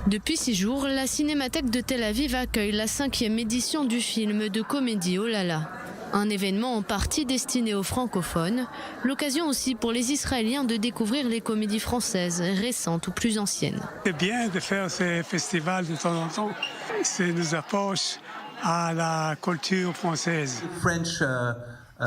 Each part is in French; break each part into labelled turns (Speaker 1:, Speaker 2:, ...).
Speaker 1: Depuis 6 jours, la Cinémathèque de Tel Aviv accueille la 5e édition du film de comédie Oh là là. Un événement en partie destiné aux francophones, l'occasion aussi pour les Israéliens de découvrir les comédies françaises, récentes ou plus anciennes.
Speaker 2: C'est bien de faire ces festivals de temps en temps. Ça nous approche à la culture française.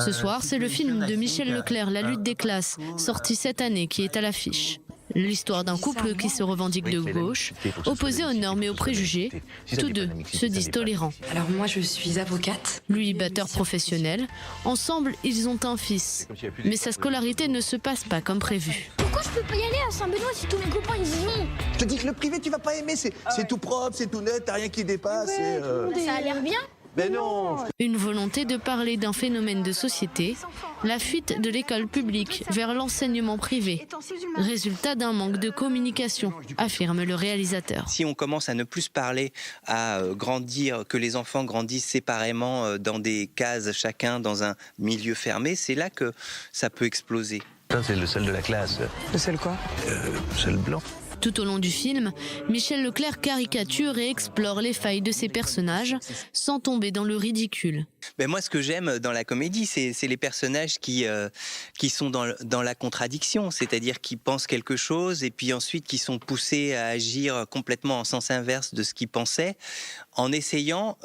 Speaker 1: Ce soir, c'est le film de Michel Leclerc, La lutte des classes, sorti cette année, qui est à l'affiche. L'histoire d'un couple qui se revendique de gauche, opposé aux normes et aux préjugés. Tous deux se disent tolérants.
Speaker 3: Alors moi, je suis avocate.
Speaker 1: Lui, batteur professionnel. Ensemble, ils ont un fils. Mais sa scolarité ne se passe pas comme prévu.
Speaker 4: Pourquoi je peux pas y aller à Saint-Benoît si tous mes copains ils y vont?
Speaker 5: Je te dis que le privé, tu vas pas aimer. C'est tout propre, c'est tout net, t'as rien qui dépasse.
Speaker 4: Ça a l'air bien.
Speaker 5: Mais non.
Speaker 1: Une volonté de parler d'un phénomène de société, la fuite de l'école publique vers l'enseignement privé. Résultat d'un manque de communication, affirme le réalisateur.
Speaker 6: Si on commence à ne plus parler, à grandir, que les enfants grandissent séparément dans des cases, chacun dans un milieu fermé, c'est là que ça peut exploser.
Speaker 7: Ça, c'est le sel de la classe.
Speaker 3: Le sel quoi?
Speaker 7: Le sel blanc.
Speaker 1: Tout au long du film, Michel Leclerc caricature et explore les failles de ses personnages sans tomber dans le ridicule.
Speaker 6: Ben moi, ce que j'aime dans la comédie, c'est les personnages qui sont dans la contradiction, c'est-à-dire qui pensent quelque chose et puis ensuite qui sont poussés à agir complètement en sens inverse de ce qu'ils pensaient, en essayant,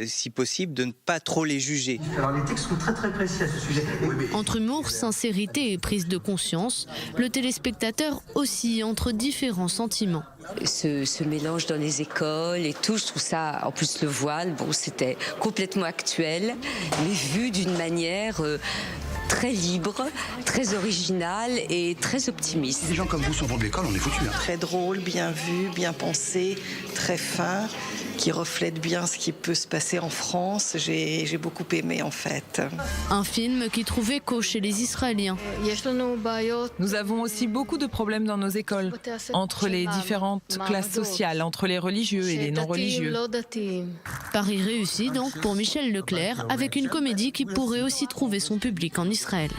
Speaker 6: si possible, de ne pas trop les juger.
Speaker 8: Alors les textes sont très très précis à ce sujet.
Speaker 1: Entre humour, sincérité et prise de conscience, le téléspectateur oscille entre différents sentiments.
Speaker 9: Ce mélange dans les écoles et tout, je trouve ça, en plus le voile, bon, c'était complètement actuel, mais vu d'une manière très libre, très originale et très optimiste.
Speaker 5: Des gens comme vous sortant de l'école, on est foutus.
Speaker 10: Très drôle, bien vu, bien pensé, très fin, qui reflète bien ce qui peut se passer en France. J'ai beaucoup aimé en fait.
Speaker 1: Un film qui trouve écho chez les Israéliens.
Speaker 3: Nous avons aussi beaucoup de problèmes dans nos écoles, entre les différentes classes sociales, entre les religieux et les non-religieux.
Speaker 1: Paris réussi donc pour Michel Leclerc, avec une comédie qui pourrait aussi trouver son public en Israël.